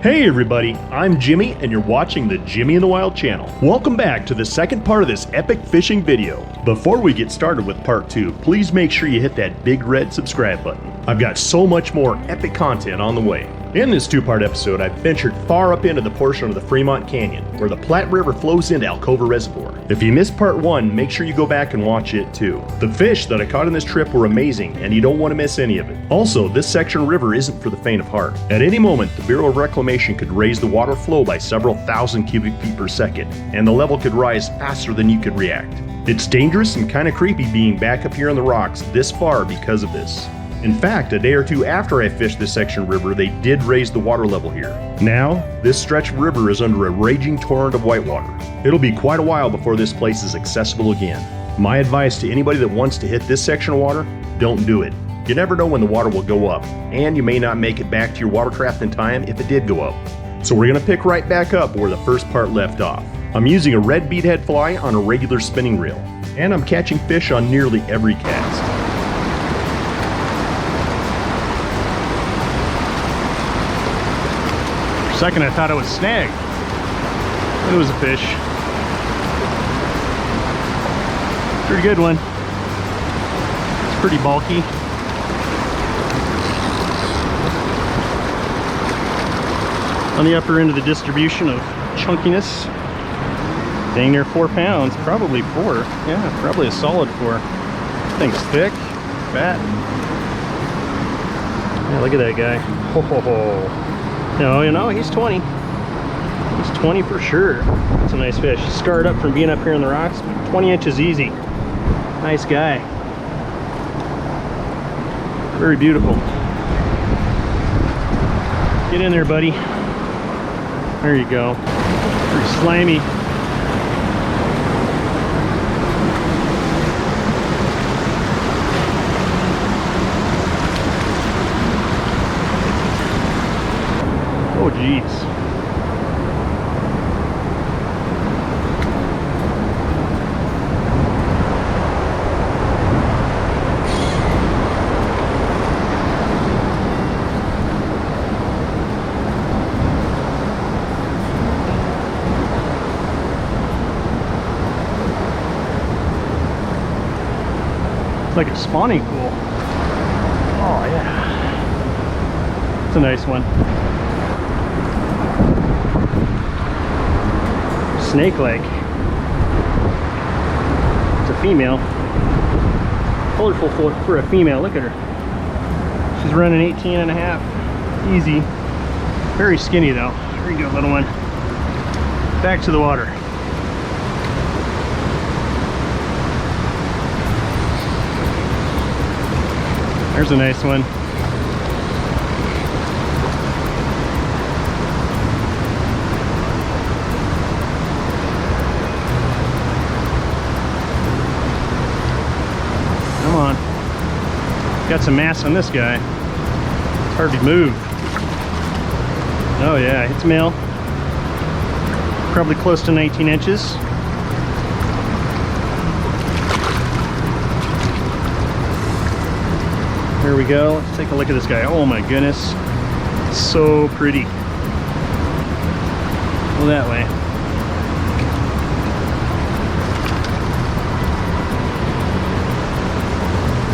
Hey everybody, I'm Jimmy and you're watching the Jimmy in the Wild channel. Welcome back to the second part of this epic fishing video. Before we get started with part 2, please make sure you hit that big red subscribe button. I've got so much more epic content on the way. In this two-part episode, I've ventured far up into the portion of the Fremont Canyon, where the Platte River flows into Alcova Reservoir. If you missed part 1, make sure you go back and watch it too. The fish that I caught on this trip were amazing, and you don't want to miss any of it. Also, this section of river isn't for the faint of heart. At any moment, the Bureau of Reclamation could raise the water flow by several thousand cubic feet per second, and the level could rise faster than you could react. It's dangerous and kind of creepy being back up here on the rocks this far because of this. In fact, a day or two after I fished this section of river, they did raise the water level here. Now, this stretch of river is under a raging torrent of whitewater. It'll be quite a while before this place is accessible again. My advice to anybody that wants to hit this section of water, don't do it. You never know when the water will go up, and you may not make it back to your watercraft in time if it did go up. So we're gonna pick right back up where the first part left off. I'm using a red bead-head fly on a regular spinning reel, and I'm catching fish on nearly every cast. For a second I thought it was snag, but it was a fish. Pretty good one. It's pretty bulky. On the upper end of the distribution of chunkiness. Dang near 4 pounds, probably 4. Yeah, probably a solid 4. Thing's thick, fat. Yeah, look at that guy. Ho ho ho. No, you know, he's 20. He's 20 for sure. It's a nice fish. He's scarred up from being up here in the rocks, but 20 inches easy. Nice guy. Very beautiful. Get in there, buddy. There you go. Pretty slimy. Oh geez. Like a spawning pool. Oh yeah, it's a nice one. Snake leg. It's a female. Colorful for a female. Look at her. She's running 18 and a half. Easy. Very skinny though. There you go, little one. Back to the water. There's a nice one. Come on. Got some mass on this guy. It's hard to move. Oh yeah, it's male. Probably close to 19 inches. Here we go. Let's take a look at this guy. Oh my goodness. So pretty. Go that way.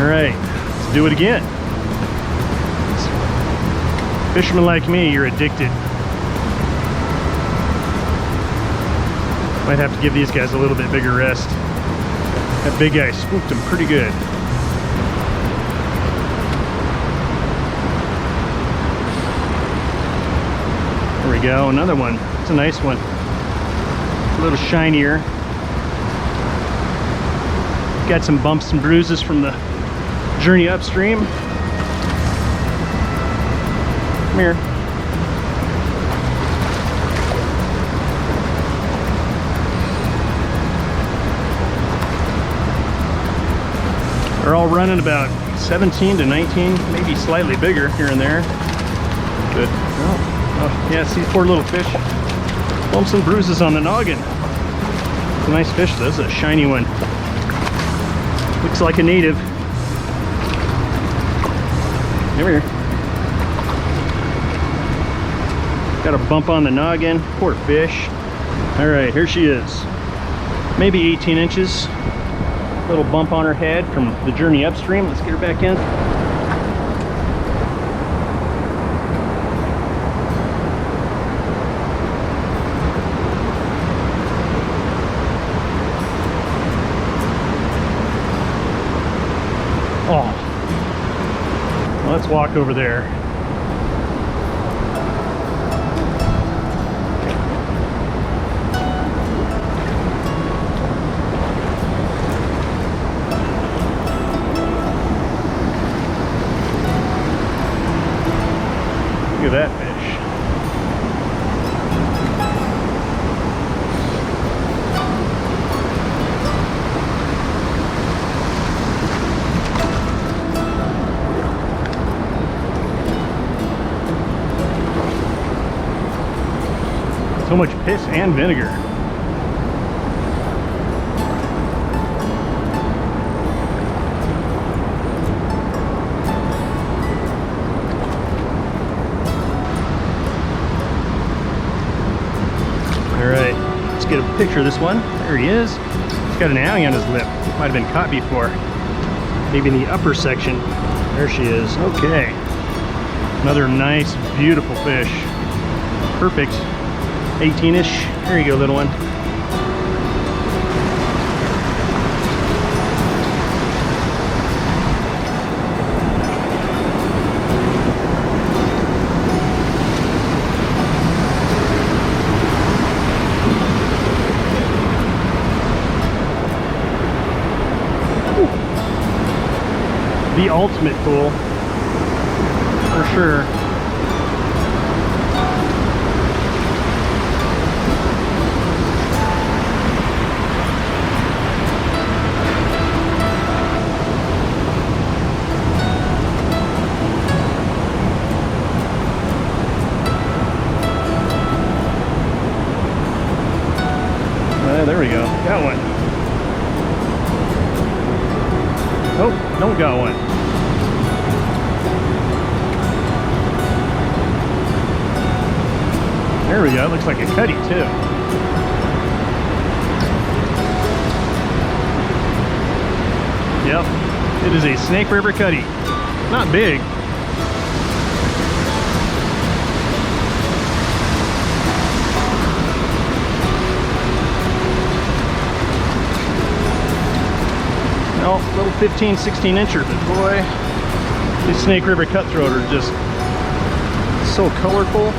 Alright, let's do it again. Fishermen like me, you're addicted. Might have to give these guys a little bit bigger rest. That big guy spooked them pretty good. There we go, another one. It's a nice one. A little shinier. Got some bumps and bruises from the journey upstream. Come here. They're all running about 17 to 19, maybe slightly bigger here and there. Good. Oh, yeah, see, poor little fish. Bumps and bruises on the noggin. It's a nice fish though. This is a shiny one. Looks like a native. Come here. Got a bump on the noggin. Poor fish. All right, here she is. Maybe 18 inches. Little bump on her head from the journey upstream. Let's get her back in. Oh, let's walk over there. Look at that fish. So much piss and vinegar. Alright, let's get a picture of this one. There he is. He's got an alley on his lip. Might have been caught before. Maybe in the upper section. There she is. Okay. Another nice, beautiful fish. Perfect. 18-ish. There you go, little one. The ultimate pool, for sure. There we go. Got one. Oh, don't got one. There we go. It looks like a cutty too. Yep. It is a Snake River cutty. Not big. No, little 15, 16 incher, but boy, these Snake River cutthroat are just so colorful.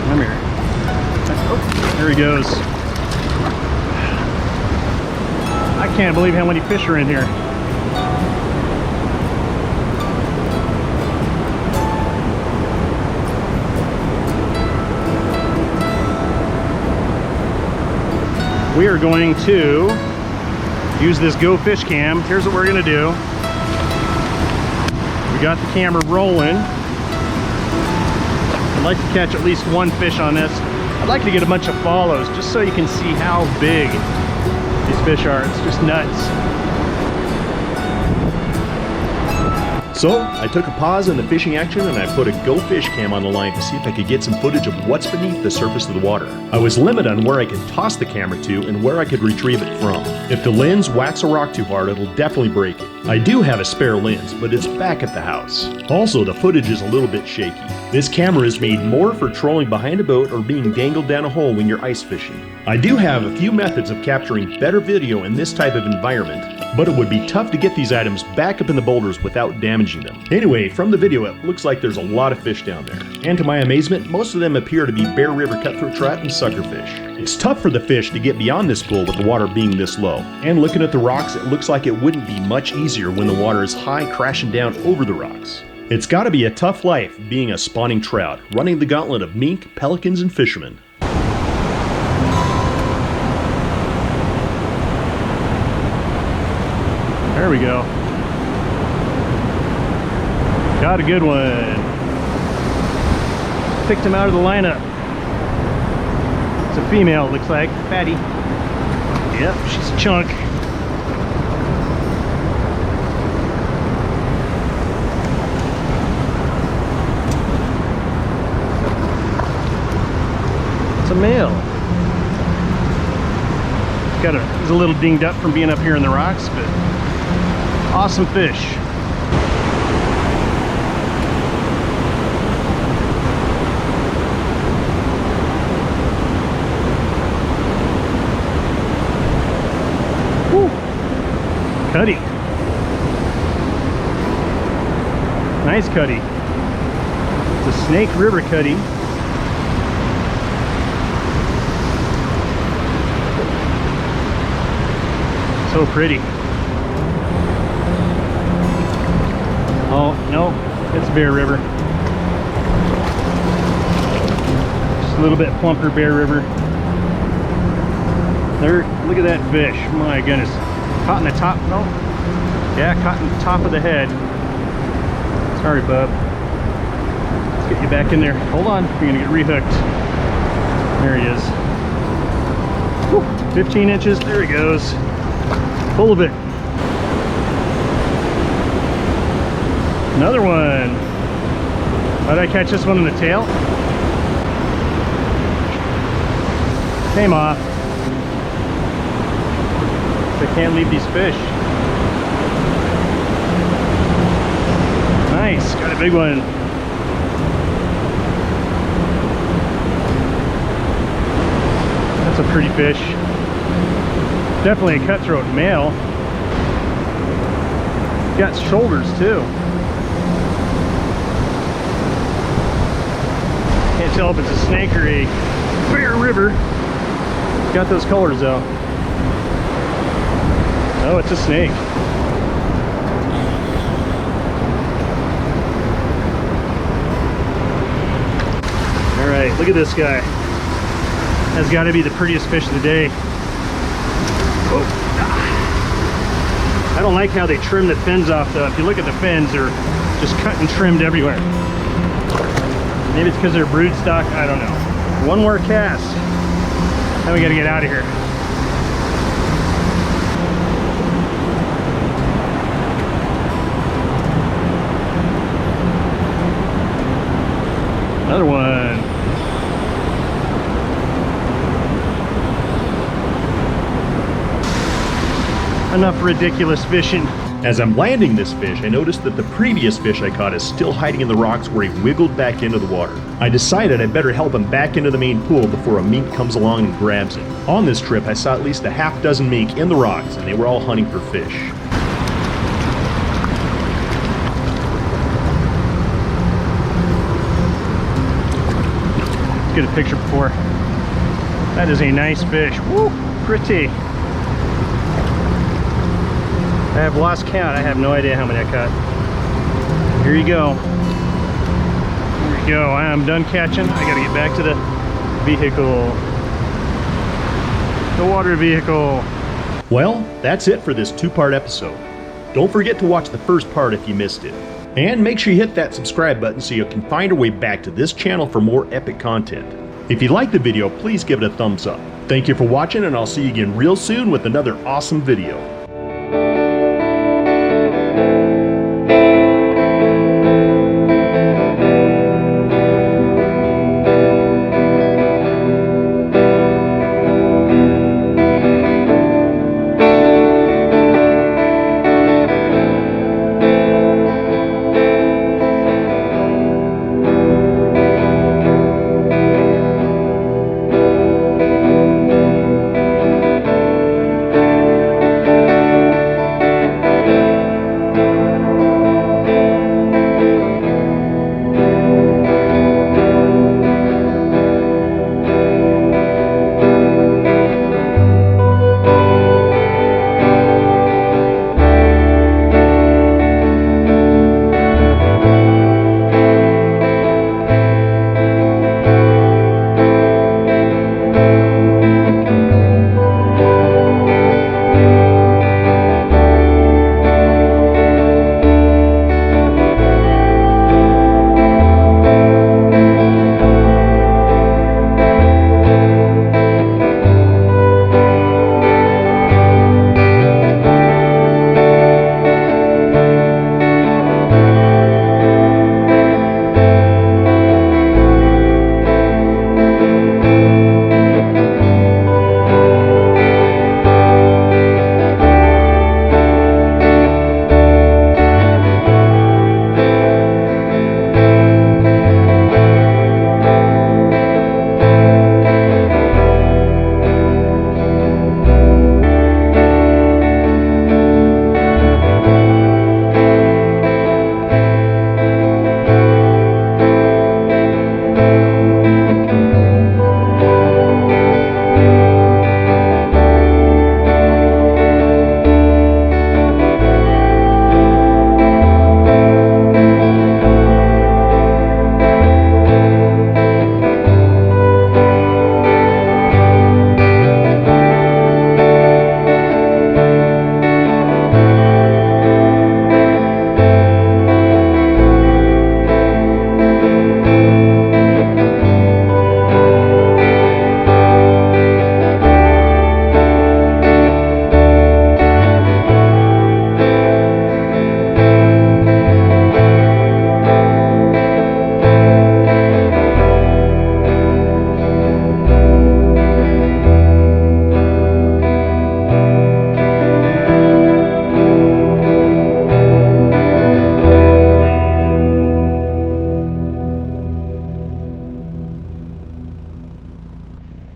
Come here. Oh, there he goes. I can't believe how many fish are in here. We are going to use this Go Fish Cam. Here's what we're gonna do. We got the camera rolling. I'd like to catch at least one fish on this. I'd like to get a bunch of follows just so you can see how big these fish are. It's just nuts. So I took a pause in the fishing action and I put a Go Fish Cam on the line to see if I could get some footage of what's beneath the surface of the water. I was limited on where I could toss the camera to and where I could retrieve it from. If the lens whacks a rock too hard, it'll definitely break it. I do have a spare lens, but it's back at the house. Also, the footage is a little bit shaky. This camera is made more for trolling behind a boat or being dangled down a hole when you're ice fishing. I do have a few methods of capturing better video in this type of environment, but it would be tough to get these items back up in the boulders without damaging them. Anyway, from the video it looks like there's a lot of fish down there. And to my amazement, most of them appear to be Bear River cutthroat trout and suckerfish. It's tough for the fish to get beyond this pool with the water being this low. And looking at the rocks, it looks like it wouldn't be much easier when the water is high, crashing down over the rocks. It's gotta be a tough life being a spawning trout, running the gauntlet of mink, pelicans, and fishermen. There we go. Got a good one. Picked him out of the lineup. It's a female, it looks like. Fatty. Yep, she's a chunk. He's a little dinged up from being up here in the rocks, but awesome fish. Woo. Cutty. Nice cutty. It's a Snake River cutty. So pretty. Oh, no, it's Bear River. Just a little bit plumper Bear River. There, look at that fish. My goodness. Caught in the top, no. Yeah, caught in the top of the head. Sorry, bub. Let's get you back in there. Hold on, you're gonna get rehooked. There he is. Whew, 15 inches, there he goes. Full of it. Another one. How did I catch this one in the tail? Came off. I can't leave these fish. Nice, got a big one. That's a pretty fish. Definitely a cutthroat male. Got shoulders too. Can't tell if it's a snake or a Bear River. Got those colors though. Oh, it's a snake. All right, look at this guy. That's got to be the prettiest fish of the day. Oh. I don't like how they trim the fins off though. If you look at the fins, they're just cut and trimmed everywhere. Maybe it's because they're brood stock, I don't know. One more cast. Then we gotta get out of here. Another one. Enough ridiculous fishing. As I'm landing this fish, I noticed that the previous fish I caught is still hiding in the rocks where he wiggled back into the water. I decided I'd better help him back into the main pool before a mink comes along and grabs him. On this trip, I saw at least a half dozen mink in the rocks, and they were all hunting for fish. Let's get a picture before. That is a nice fish. Woo, pretty. I have lost count. I have no idea how many I caught. Here you go. Here we go. I am done catching. I gotta get back to the vehicle. The water vehicle. Well, that's it for this two-part episode. Don't forget to watch the first part if you missed it. And make sure you hit that subscribe button so you can find your way back to this channel for more epic content. If you liked the video, please give it a thumbs up. Thank you for watching, and I'll see you again real soon with another awesome video.